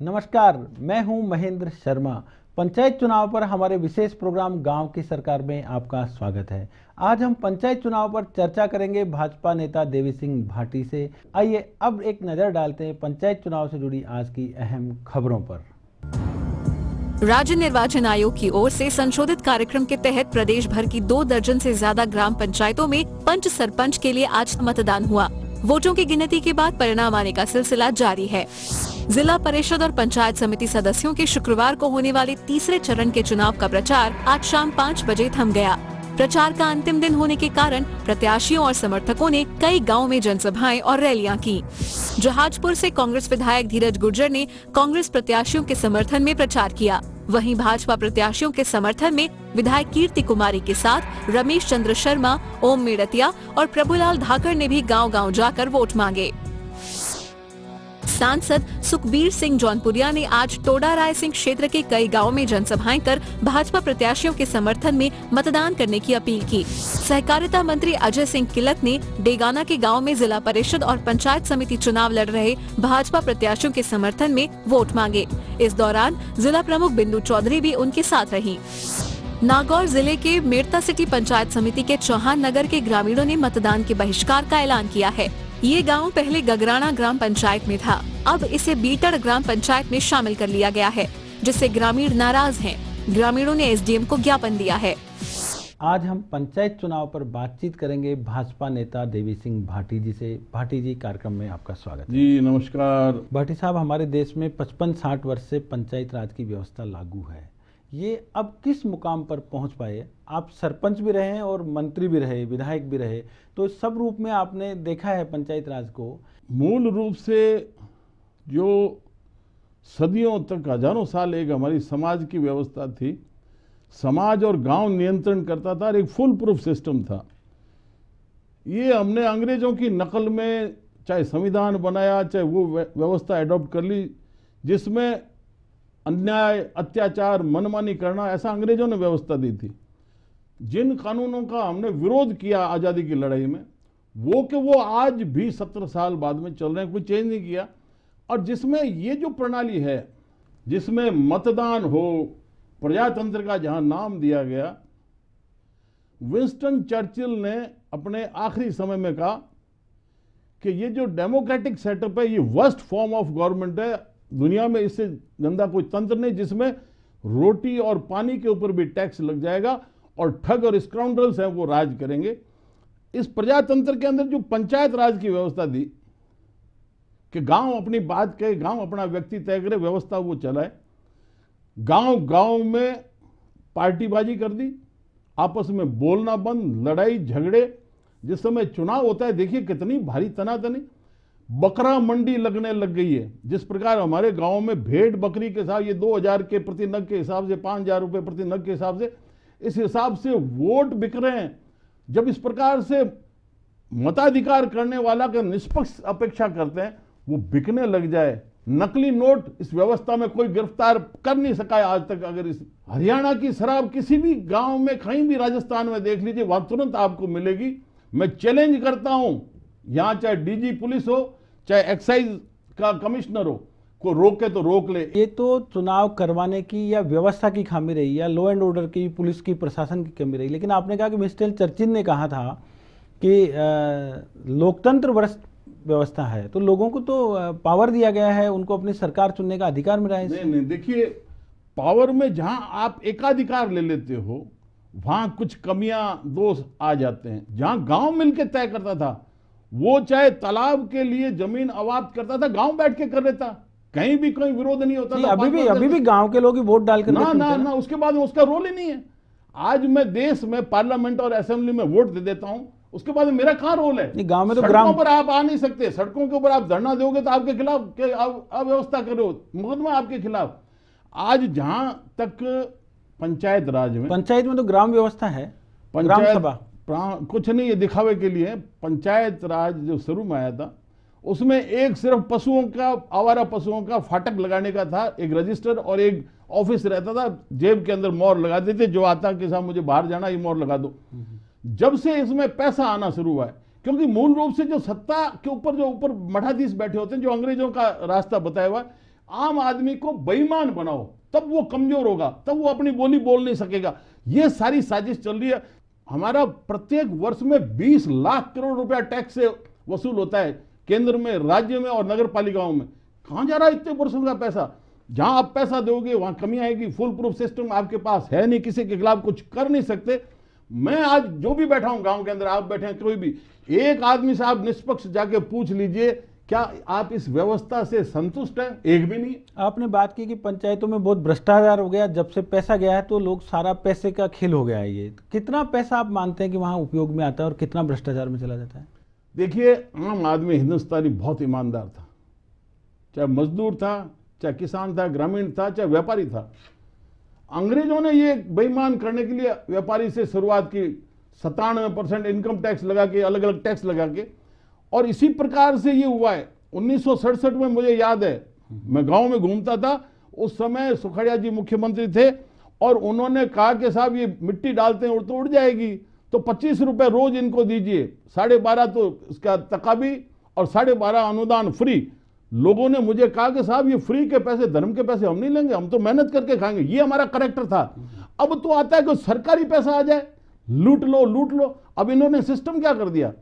नमस्कार, मैं हूं महेंद्र शर्मा। पंचायत चुनाव पर हमारे विशेष प्रोग्राम गांव की सरकार में आपका स्वागत है। आज हम पंचायत चुनाव पर चर्चा करेंगे भाजपा नेता देवी सिंह भाटी से। आइए अब एक नजर डालते हैं पंचायत चुनाव से जुड़ी आज की अहम खबरों पर। राज्य निर्वाचन आयोग की ओर से संशोधित कार्यक्रम के तहत प्रदेश भर की 2 दर्जन से ज्यादा ग्राम पंचायतों में पंच सरपंच के लिए आज मतदान हुआ। वोटों की गिनती के बाद परिणाम आने का सिलसिला जारी है। जिला परिषद और पंचायत समिति सदस्यों के शुक्रवार को होने वाले तीसरे चरण के चुनाव का प्रचार आज शाम 5 बजे थम गया। प्रचार का अंतिम दिन होने के कारण प्रत्याशियों और समर्थकों ने कई गांवों में जनसभाएं और रैलियां की। जहाजपुर से कांग्रेस विधायक धीरज गुर्जर ने कांग्रेस प्रत्याशियों के समर्थन में प्रचार किया। वहीं भाजपा प्रत्याशियों के समर्थन में विधायक कीर्ति कुमारी के साथ रमेश चंद्र शर्मा, ओम मेड़तिया और प्रभुलाल धाकड़ ने भी गांव-गांव जाकर वोट मांगे। सांसद सुखबीर सिंह जौनपुरिया ने आज टोडा राय सिंह क्षेत्र के कई गांवों में जनसभाएं कर भाजपा प्रत्याशियों के समर्थन में मतदान करने की अपील की। सहकारिता मंत्री अजय सिंह किलक ने डेगाना के गांव में जिला परिषद और पंचायत समिति चुनाव लड़ रहे भाजपा प्रत्याशियों के समर्थन में वोट मांगे। इस दौरान जिला प्रमुख बिंदु चौधरी भी उनके साथ रही। नागौर जिले के मेड़ता सिटी पंचायत समिति के चौहान नगर के ग्रामीणों ने मतदान के बहिष्कार का ऐलान किया है। ये गांव पहले गगराना ग्राम पंचायत में था, अब इसे बीटड़ ग्राम पंचायत में शामिल कर लिया गया है, जिससे ग्रामीण नाराज हैं। ग्रामीणों ने एसडीएम को ज्ञापन दिया है। आज हम पंचायत चुनाव पर बातचीत करेंगे भाजपा नेता देवी सिंह भाटी जी से। भाटी जी, कार्यक्रम में आपका स्वागत है। जी नमस्कार। भाटी साहब, हमारे देश में 55-60 वर्ष से पंचायत राज की व्यवस्था लागू है। ये अब किस मुकाम पर पहुंच पाए? आप सरपंच भी रहे और मंत्री भी रहे, विधायक भी रहे, तो सब रूप में आपने देखा है पंचायत राज को। मूल रूप से जो सदियों तक, हजारों साल एक हमारी समाज की व्यवस्था थी, समाज और गांव नियंत्रण करता था और एक फुल प्रूफ सिस्टम था। ये हमने अंग्रेजों की नकल में चाहे संविधान बनाया, चाहे वो व्यवस्था एडॉप्ट कर ली, जिसमें अन्याय, अत्याचार, मनमानी करना, ऐसा अंग्रेजों ने व्यवस्था दी थी। जिन कानूनों का हमने विरोध किया आज़ादी की लड़ाई में, वो आज भी 17 साल बाद में चल रहे हैं, कोई चेंज नहीं किया। और जिसमें ये जो प्रणाली है, जिसमें मतदान हो, प्रजातंत्र का जहां नाम दिया गया, विंस्टन चर्चिल ने अपने आखिरी समय में कहा कि ये जो डेमोक्रेटिक सेटअप है, ये वर्स्ट फॉर्म ऑफ गवर्नमेंट है दुनिया में, इससे गंदा कोई तंत्र नहीं, जिसमें रोटी और पानी के ऊपर भी टैक्स लग जाएगा और ठग और स्काउंड्रल्स हैं वो राज करेंगे। इस प्रजातंत्र के अंदर जो पंचायत राज की व्यवस्था थी कि गांव अपनी बात कहे, गांव अपना व्यक्ति तय करे, व्यवस्था वो चलाए। गांव-गांव में पार्टीबाजी कर दी, आपस में बोलना बंद, लड़ाई झगड़े। जिस समय चुनाव होता है, देखिए कितनी भारी तनातनी, बकरा मंडी लगने लग गई है। जिस प्रकार हमारे गांव में भेड़ बकरी के साथ ये 2000 के प्रति नग के हिसाब से, 5000 रुपए प्रति नग के हिसाब से, इस हिसाब से वोट बिक रहे हैं। जब इस प्रकार से मताधिकार करने वाला का निष्पक्ष अपेक्षा करते हैं, वो बिकने लग जाए। नकली नोट इस व्यवस्था में कोई गिरफ्तार कर नहीं सका है आज तक। अगर इस हरियाणा की शराब किसी भी गांव में, कहीं भी राजस्थान में देख लीजिए, वहां तुरंत आपको मिलेगी। मैं चैलेंज करता हूं, यहां चाहे डीजी पुलिस हो, चाहे एक्साइज का कमिश्नर हो, को रोके तो रोक ले। ये तो चुनाव करवाने की या व्यवस्था की खामी रही, या लॉ एंड ऑर्डर की, पुलिस की, प्रशासन की कमी रही। लेकिन आपने कहा कि मिस्टर चर्चिल ने कहा था कि लोकतंत्र भ्रष्ट व्यवस्था है, तो लोगों को तो पावर दिया गया है, उनको अपनी सरकार चुनने का अधिकार मिला है। नहीं, देखिए, पावर में जहां आप एकाधिकार ले लेते हो, वहां कुछ कमियां, दोष आ जाते हैं। जहां गांव मिलकर तय करता था, वो चाहे तालाब के लिए जमीन अवाप्त करता था, गांव बैठ के कर लेता, कहीं भी कोई विरोध नहीं होता था। अभी भी गांव के लोग ही वोट डालकर ना, उसके बाद उसका रोल ही नहीं है। आज मैं देश में पार्लियामेंट और असेंबली में वोट दे देता हूं, उसके बाद मेरा कहां रोल है? गांव में तो सड़कों पर आप आ नहीं सकते। सड़कों के ऊपर आप धरना दोगे तो आपके खिलाफ अव्यवस्था करो, मुकदमा आपके खिलाफ। आज जहां तक पंचायत राज में, पंचायत में तो ग्राम व्यवस्था है, ग्राम सभा कुछ नहीं, ये दिखावे के लिए। पंचायत राज जो शुरू में आया था, उसमें एक सिर्फ पशुओं का, आवारा पशुओं का फाटक लगाने का था, एक रजिस्टर और एक ऑफिस रहता था, जेब के अंदर मोहर लगा देते, जो आता कि साहब मुझे बाहर जाना, ये मोहर लगा दो। जब से इसमें पैसा आना शुरू हुआ है, क्योंकि मूल रूप से जो सत्ता के ऊपर, जो ऊपर मठाधीश बैठे होते हैं, जो अंग्रेजों का रास्ता बताया हुआ, आम आदमी को बेईमान बनाओ, तब वो कमजोर होगा, तब वो अपनी बोली बोल नहीं सकेगा। ये सारी साजिश चल रही है। हमारा प्रत्येक वर्ष में 20 लाख करोड़ रुपया टैक्स से वसूल होता है, केंद्र में, राज्य में और नगर पालिकाओं में। कहां जा रहा है इतने वर्षों का पैसा? जहां आप पैसा दोगे वहां कमी आएगी। फुल प्रूफ सिस्टम आपके पास है नहीं, किसी के खिलाफ कुछ कर नहीं सकते। मैं आज जो भी बैठा हूं गांव के अंदर, आप बैठे हैं, कोई भी एक आदमी से आप निष्पक्ष जाके पूछ लीजिए, क्या आप इस व्यवस्था से संतुष्ट हैं? एक भी नहीं। आपने बात की कि पंचायतों में बहुत भ्रष्टाचार हो गया, जब से पैसा गया है तो लोग सारा पैसे का खेल हो गया है। ये कितना पैसा आप मानते हैं कि वहां उपयोग में आता है और कितना भ्रष्टाचार में चला जाता है? देखिए, आम आदमी हिंदुस्तानी बहुत ईमानदार था, चाहे मजदूर था, चाहे किसान था, ग्रामीण था, चाहे व्यापारी था। अंग्रेजों ने ये बेईमान करने के लिए व्यापारी से शुरुआत की, 97% इनकम टैक्स लगा के, अलग अलग टैक्स लगा के, और इसी प्रकार से ये हुआ है। 1967 में मुझे याद है, मैं गांव में घूमता था, उस समय सुखड़िया जी मुख्यमंत्री थे और उन्होंने कहा कि साहब ये मिट्टी डालते हैं तो उड़ जाएगी, तो 25 रुपए रोज इनको दीजिए, 12.5 तो इसका तकाबी और 12.5 अनुदान फ्री। लोगों ने मुझे कहा कि साहब ये फ्री के पैसे, धर्म के पैसे हम नहीं लेंगे, हम तो मेहनत करके खाएंगे। ये हमारा करेक्टर था। अब तो आता है कि सरकारी पैसा आ जाए, लूट लो लूट लो। अब इन्होंने सिस्टम क्या कर दिया,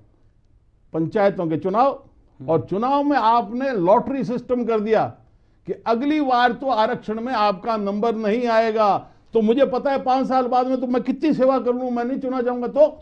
पंचायतों के चुनाव, और चुनाव में आपने लॉटरी सिस्टम कर दिया कि अगली बार तो आरक्षण में आपका नंबर नहीं आएगा। तो मुझे पता है 5 साल बाद में तो मैं कितनी सेवा कर लूं, मैं नहीं चुना जाऊंगा। तो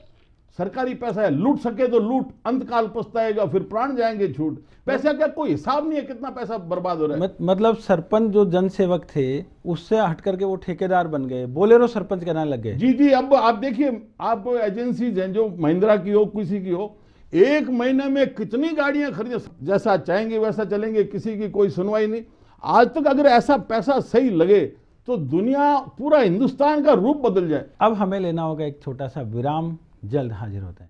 सरकारी पैसा है, लूट सके तो लूट, अंतकाल पछताएगा, फिर प्राण जाएंगे छूट। पैसा क्या कोई हिसाब नहीं है कितना पैसा बर्बाद हो रहा है। मतलब सरपंच जो जनसेवक थे उससे हट करके वो ठेकेदार बन गए, बोलेरो सरपंच कहने लग गए। जी जी, अब आप देखिए, आप एजेंसीज हैं जो महिंद्रा की हो, किसी की हो, 1 महीने में कितनी गाड़ियां खरीदे, जैसा चाहेंगे वैसा चलेंगे, किसी की कोई सुनवाई नहीं। आज तक अगर ऐसा पैसा सही लगे तो दुनिया, पूरा हिंदुस्तान का रूप बदल जाए। अब हमें लेना होगा एक छोटा सा विराम, जल्द हाजिर होते हैं।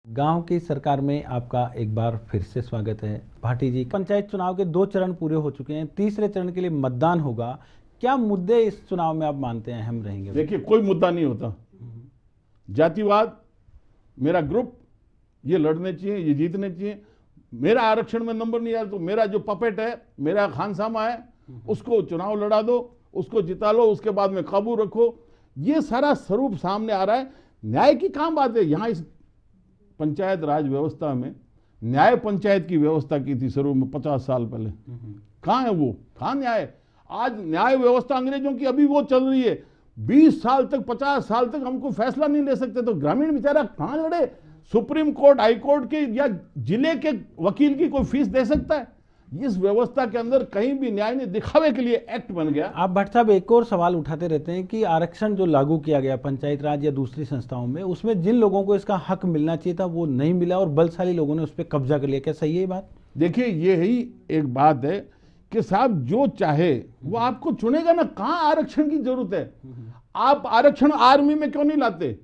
गांव की सरकार में आपका एक बार फिर से स्वागत है। भाटी जी, पंचायत चुनाव के 2 चरण पूरे हो चुके हैं, तीसरे चरण के लिए मतदान होगा। क्या मुद्दे इस चुनाव में आप मानते हैं अहम रहेंगे? देखिए, कोई मुद्दा नहीं होता। जातिवाद, मेरा ग्रुप, ये लड़ने चाहिए, ये जीतने चाहिए। मेरा आरक्षण में नंबर नहीं आया तो मेरा जो पपेट है, मेरा खानसामा है, उसको चुनाव लड़ा दो, उसको जिता लो, उसके बाद में काबू रखो। ये सारा स्वरूप सामने आ रहा है। न्याय की कहां बात है? यहां इस पंचायत राज व्यवस्था में न्याय पंचायत की व्यवस्था की थी शुरू में 50 साल पहले। कहां है वो? कहां न्याय? आज न्याय व्यवस्था अंग्रेजों की अभी वो चल रही है। 20 साल तक, 50 साल तक हमको फैसला नहीं ले सकते, तो ग्रामीण बेचारा कहां लड़े? सुप्रीम कोर्ट, हाई कोर्ट के या जिले के वकील की कोई फीस दे सकता है? इस व्यवस्था के अंदर कहीं भी न्याय नहीं, दिखावे के लिए एक्ट बन गया। आप भट्ट साहब एक और सवाल उठाते रहते हैं कि आरक्षण जो लागू किया गया पंचायत राज या दूसरी संस्थाओं में, उसमें जिन लोगों को इसका हक मिलना चाहिए था वो नहीं मिला और बलशाली लोगों ने उस पर कब्जा कर लिया। क्या सही है ये बात? देखिए, यही एक बात है कि साहब जो चाहे वो आपको चुनेगा ना। कहां आरक्षण की जरूरत है? आप आरक्षण आर्मी में क्यों नहीं लाते?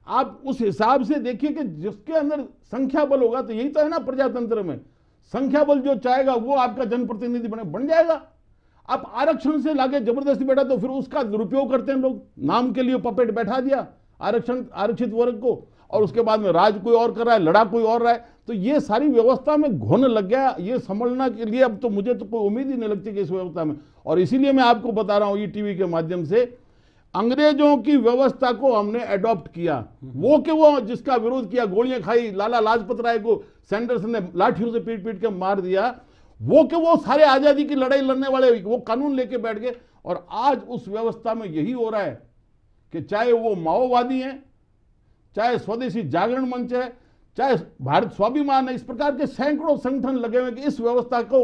आप उस हिसाब से देखिए कि जिसके अंदर संख्या बल होगा, तो यही तो है ना प्रजातंत्र में, संख्या बल जो चाहेगा वो आपका जनप्रतिनिधि बन जाएगा। आप आरक्षण से लाके जबरदस्ती बैठा तो फिर उसका दुरुपयोग करते हैं लोग, नाम के लिए पपेट बैठा दिया आरक्षण, आरक्षित वर्ग को, और उसके बाद में राज कोई और कर रहा है, लड़ा कोई और रहा है। तो ये सारी व्यवस्था में घुन लग गया। ये संभलना के लिए अब तो मुझे तो कोई उम्मीद ही नहीं लगती कि इस व्यवस्था में, और इसीलिए मैं आपको बता रहा हूं ये टीवी के माध्यम से, अंग्रेजों की व्यवस्था को हमने अडॉप्ट किया। वो कि वो जिसका विरोध किया, गोलियां खाई, लाला लाजपत राय को सैंडर्स ने लाठियों से पीट पीट के मार दिया, वो कि वो सारे आजादी की लड़ाई लड़ने वाले वो कानून लेके बैठ गए। और आज उस व्यवस्था में यही हो रहा है कि चाहे वो माओवादी हैं, चाहे स्वदेशी जागरण मंच है, चाहे भारत स्वाभिमान है, इस प्रकार के सैकड़ों संगठन लगे हुए कि इस व्यवस्था को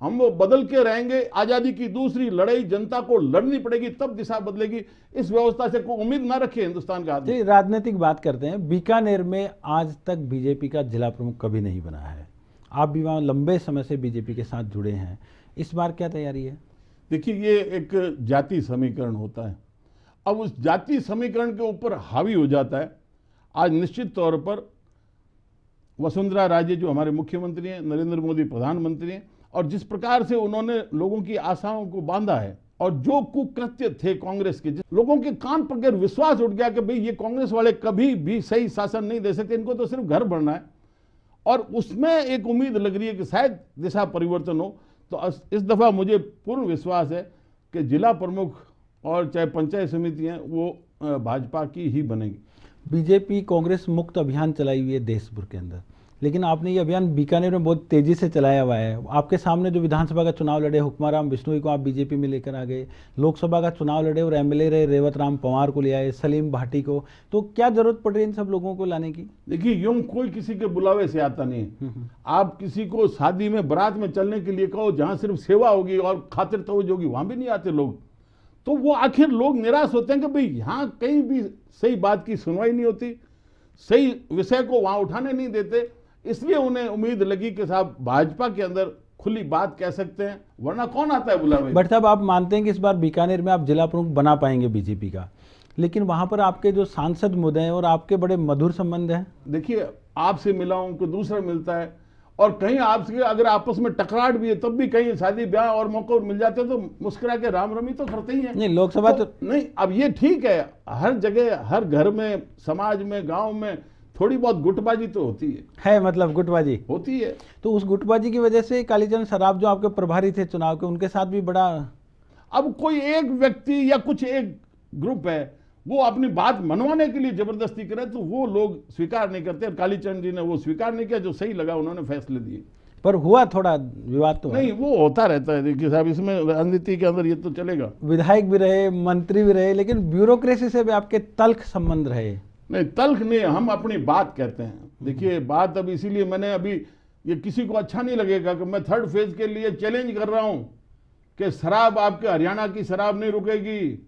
हम वो बदल के रहेंगे। आजादी की दूसरी लड़ाई जनता को लड़नी पड़ेगी, तब दिशा बदलेगी। इस व्यवस्था से कोई उम्मीद ना रखे हिंदुस्तान का आदमी। राजनीतिक बात करते हैं। बीकानेर में आज तक बीजेपी का जिला प्रमुख कभी नहीं बना है। आप भी वहां लंबे समय से बीजेपी के साथ जुड़े हैं, इस बार क्या तैयारी है? देखिए, ये एक जाति समीकरण होता है। अब उस जाति समीकरण के ऊपर हावी हो जाता है। आज निश्चित तौर पर वसुंधरा राजे जो हमारे मुख्यमंत्री हैं, नरेंद्र मोदी प्रधानमंत्री हैं, और जिस प्रकार से उन्होंने लोगों की आशाओं को बांधा है, और जो कुकृत्य थे कांग्रेस के, लोगों के कान पकड़ विश्वास उठ गया कि भाई ये कांग्रेस वाले कभी भी सही शासन नहीं दे सकते, इनको तो सिर्फ घर भरना है। और उसमें एक उम्मीद लग रही है कि शायद दिशा परिवर्तन हो। तो इस दफा मुझे पूर्ण विश्वास है कि जिला प्रमुख और चाहे पंचायत समिति हैं वो भाजपा की ही बनेगी। बीजेपी कांग्रेस मुक्त अभियान चलाई हुई है देश भर के अंदर, लेकिन आपने ये अभियान बीकानेर में बहुत तेजी से चलाया हुआ है। आपके सामने जो विधानसभा का चुनाव लड़े हुक्माराम बिश्नोई को आप बीजेपी में लेकर आ गए, लोकसभा का चुनाव लड़े और एमएलए रहे रेवत राम पंवार को ले आए, सलीम भाटी को, तो क्या जरूरत पड़ रही है इन सब लोगों को लाने की? देखिए, यूं कोई किसी के बुलावे से आता नहीं है। आप किसी को शादी में बारात में चलने के लिए कहो जहां सिर्फ सेवा होगी और खातिर तवज्जो होगी, वहां भी नहीं आते लोग। तो वो आखिर लोग निराश होते हैं कि भाई यहाँ कहीं भी सही बात की सुनवाई नहीं होती, सही विषय को वहां उठाने नहीं देते। इसलिए उन्हें उम्मीद लगी कि साहब भाजपा के अंदर खुली बात कह सकते हैं, वरना कौन आता है बुलावे। बट साहब, आप मानते हैं कि इस बार बीकानेर में आप जिला प्रमुख बना पाएंगे बीजेपी का, लेकिन वहां पर आपके जो सांसद मुद्दे हैं और आपके बड़े मधुर संबंध हैं। देखिए, आपसे मिला हूं, कोई दूसरा मिलता है, और कहीं आपसे अगर आपस में टकराट भी है तब भी कहीं शादी ब्याह और मौके मिल जाते हैं तो मुस्कुरा के राम रमी तो करते ही हैं। नहीं, लोकसभा तो नहीं, अब ये ठीक है, हर जगह हर घर में समाज में गांव में थोड़ी बहुत गुटबाजी तो होती है मतलब गुटबाजी होती है। तो उस गुटबाजी की वजह से कालीचरण सराफ जो आपके प्रभारी थे चुनाव के, उनके साथ भी बड़ा, अब कोई एक व्यक्ति या कुछ एक ग्रुप है वो अपनी बात मनवाने के लिए जबरदस्ती करे तो वो लोग स्वीकार नहीं करते। कालीचरण जी ने वो स्वीकार नहीं किया, जो सही लगा उन्होंने फैसले दिए। पर हुआ थोड़ा विवाद तो नहीं, वो होता रहता है। देखिए साहब, इसमें राजनीति के अंदर ये तो चलेगा। विधायक भी रहे, मंत्री भी रहे, लेकिन ब्यूरोक्रेसी से भी आपके तल्ख संबंध रहे। नहीं, तल्ख नहीं, हम अपनी बात कहते हैं। देखिए, बात अब इसीलिए मैंने अभी, ये किसी को अच्छा नहीं लगेगा कि मैं थर्ड फेज के लिए चैलेंज कर रहा हूं कि शराब, आपके हरियाणा की शराब नहीं रुकेगी,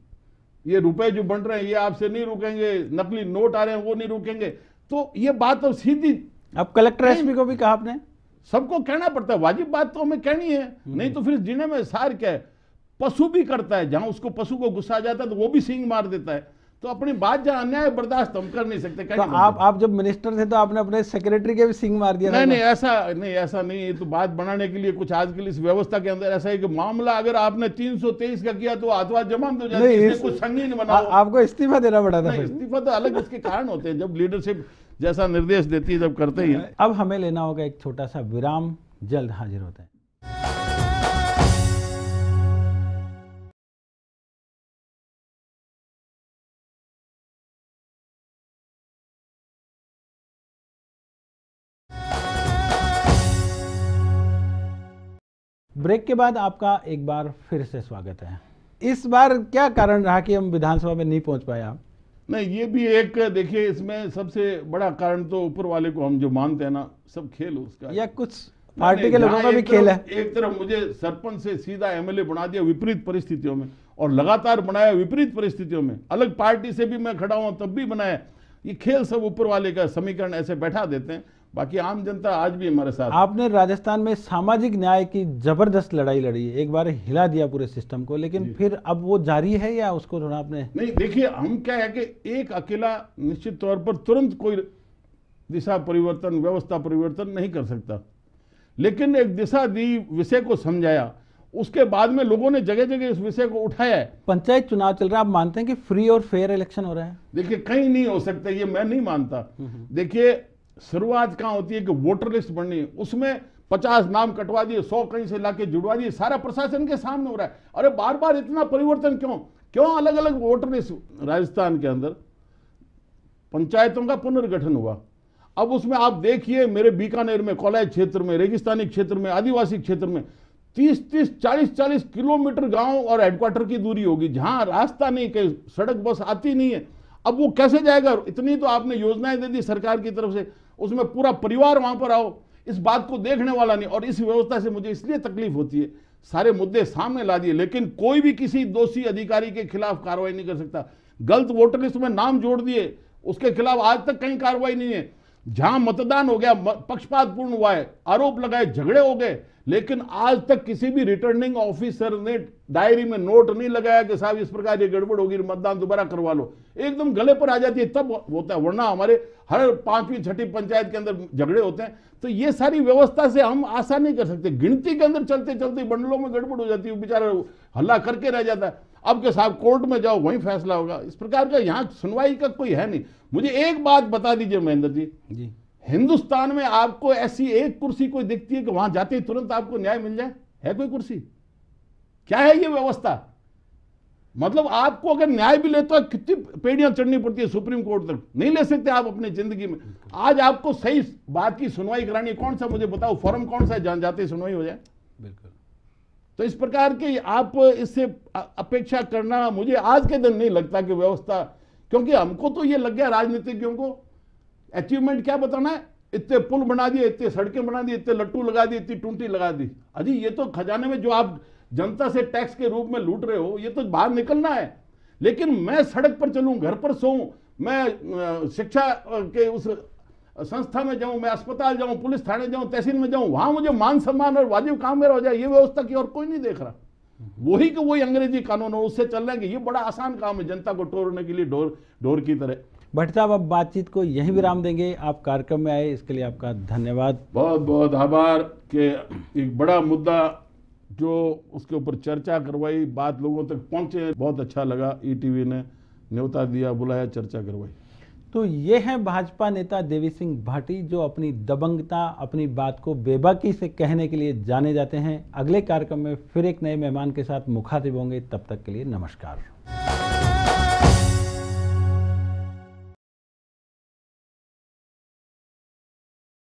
ये रुपए जो बन रहे हैं ये आपसे नहीं रुकेंगे, नकली नोट आ रहे हैं वो नहीं रुकेंगे। तो ये बात अब सीधी, अब कलेक्टर एसपी को भी कहा आपने, सबको कहना पड़ता है, वाजिब बात तो हमें कहनी है, नहीं तो फिर जिन्हें में सार क्या है। पशु भी करता है, जहां उसको पशु को गुस्सा आ जाता है तो वो भी सींग मार देता है। तो अपनी बात जहां अन्याय बर्दाश्त हम कर नहीं सकते। तो आप जब मिनिस्टर थे तो आपने अपने सेक्रेटरी के भी सिंग मार दिया? नहीं, ऐसा नहीं। ये तो बात बनाने के लिए कुछ आज के लिए इस व्यवस्था के अंदर ऐसा है कि मामला अगर आपने 323 का किया तो हाथों जमानत हो जाती है, कुछ संगीन बनाओ। आपको इस्तीफा देना पड़ा था? इस्तीफा तो अलग उसके कारण होते हैं, जब लीडरशिप जैसा निर्देश देती है जब करते ही। अब हमें लेना होगा एक छोटा सा विराम, जल्द हाजिर होते हैं। ब्रेक के बाद आपका एक बार फिर से स्वागत है। इस बार क्या कारण रहा कि हम विधानसभा में नहीं पहुंच पाए आप? नहीं, ये भी एक, देखिए इसमें सबसे बड़ा कारण तो ऊपर वाले को हम जो मानते हैं ना, सब खेल उसका, या कुछ पार्टी के लोगों का भी खेल है। एक तरफ मुझे सरपंच से सीधा एमएलए बना दिया विपरीत परिस्थितियों में, और लगातार बनाया विपरीत परिस्थितियों में। अलग पार्टी से भी मैं खड़ा हूं तब भी बनाया। ये खेल सब ऊपर वाले का समीकरण ऐसे बैठा देते हैं, बाकी आम जनता आज भी हमारे साथ। आपने राजस्थान में सामाजिक न्याय की जबरदस्त लड़ाई लड़ी, एक बार हिला दिया पूरे सिस्टम को, लेकिन फिर अब वो जारी है या उसको थोड़ा आपने? नहीं, देखिए हम क्या है कि एक अकेला निश्चित तौर पर तुरंत कोई दिशा परिवर्तन, व्यवस्था परिवर्तन नहीं कर सकता, लेकिन एक दिशा दी, विषय को समझाया, उसके बाद में लोगों ने जगह जगह इस विषय को उठाया है। पंचायत चुनाव चल रहा है, आप मानते हैं कि फ्री और फेयर इलेक्शन हो रहा है? देखिए, कहीं नहीं हो सकता, ये मैं नहीं मानता। देखिए, शुरुआत कहां होती है कि वोटर लिस्ट बननी है, उसमें 50 नाम कटवा दिए, 100 कहीं से लाके जुड़वा दिए, सारा प्रशासन के सामने हो रहा है। अरे बार बार इतना परिवर्तन क्यों अलग अलग वोटर लिस्ट? राजस्थान के अंदर पंचायतों का पुनर्गठन हुआ, अब उसमें आप देखिए मेरे बीकानेर में, कोलाय क्षेत्र में, रेगिस्तानी क्षेत्र में, आदिवासी क्षेत्र में 30-30, 40-40 किलोमीटर गांव और हेडक्वार्टर की दूरी होगी, जहां रास्ता नहीं, कहीं सड़क बस आती नहीं है। अब वो कैसे जाएगा? इतनी तो आपने योजनाएं दे दी सरकार की तरफ से, उसमें पूरा परिवार वहां पर आओ, इस बात को देखने वाला नहीं। और इस व्यवस्था से मुझे इसलिए तकलीफ होती है, सारे मुद्दे सामने ला दिए, लेकिन कोई भी किसी दोषी अधिकारी के खिलाफ कार्रवाई नहीं कर सकता। गलत वोटर लिस्ट में नाम जोड़ दिए, उसके खिलाफ आज तक कहीं कार्रवाई नहीं है। जहां मतदान हो गया, पक्षपातपूर्ण हुआ है, आरोप लगाए, झगड़े हो गए, लेकिन आज तक किसी भी रिटर्निंग ऑफिसर ने डायरी में नोट नहीं लगाया कि साहब इस प्रकार ये गड़बड़ होगी, मतदान दोबारा करवा लो। एकदम गले पर आ जाती है तब होता है, वरना हमारे हर 5वीं 6ठी पंचायत के अंदर झगड़े होते हैं। तो ये सारी व्यवस्था से हम आशा नहीं कर सकते। गिनती के अंदर चलते चलते बंडलों में गड़बड़ हो जाती है, बेचारा हल्ला करके रह जाता है। अब के साहब कोर्ट में जाओ, वहीं फैसला होगा। इस प्रकार का यहाँ सुनवाई का कोई है नहीं। मुझे एक बात बता दीजिए महेंद्र जी, हिंदुस्तान में आपको ऐसी एक कुर्सी कोई दिखती है कि वहां जाते ही तुरंत आपको न्याय मिल जाए? है कोई कुर्सी? क्या है ये व्यवस्था? मतलब आपको अगर न्याय भी लेते हो, कितनी पेड़ियां चढ़नी पड़ती है सुप्रीम कोर्ट तक, नहीं ले सकते आप अपनी जिंदगी में। आज आपको सही बात की सुनवाई करानी, कौन सा मुझे बताओ, फॉरम कौन सा है जहां जाते ही सुनवाई हो जाए? बिल्कुल। तो इस प्रकार के आप इससे अपेक्षा करना मुझे आज के दिन नहीं लगता कि व्यवस्था, क्योंकि हमको तो ये लग गया राजनीतिज्ञों को अचीवमेंट क्या बताना है, इतने पुल बना दिए, इतने सड़कें बना दी, इतने लट्टू लगा दिए, इतनी टूंटी लगा दी। अजी ये तो खजाने में जो आप जनता से टैक्स के रूप में लूट रहे हो, ये तो बाहर निकलना है। लेकिन मैं सड़क पर चलूं, घर पर सोऊं, मैं शिक्षा के उस संस्था में जाऊं, मैं अस्पताल जाऊं, पुलिस थाने जाऊं, तहसील में जाऊं, वहां मुझे मान सम्मान और वाजिब काम मेरा हो जाए, ये व्यवस्था की और कोई नहीं देख रहा। वही कि वही अंग्रेजी कानून हो, उससे चल रहे हैं कि ये बड़ा आसान काम है जनता को टोरने के लिए, डोर की तरह। भट्ट साहब, अब बातचीत को यहीं विराम देंगे। आप कार्यक्रम में आए, इसके लिए आपका धन्यवाद। बहुत बहुत आभार के एक बड़ा मुद्दा जो उसके ऊपर चर्चा करवाई, बात लोगों तक पहुंचे, बहुत अच्छा लगा। ईटीवी ने न्योता दिया, बुलाया, चर्चा करवाई। तो ये हैं भाजपा नेता देवी सिंह भाटी, जो अपनी दबंगता, अपनी बात को बेबाकी से कहने के लिए जाने जाते हैं। अगले कार्यक्रम में फिर एक नए मेहमान के साथ मुखातिब होंगे। तब तक के लिए नमस्कार।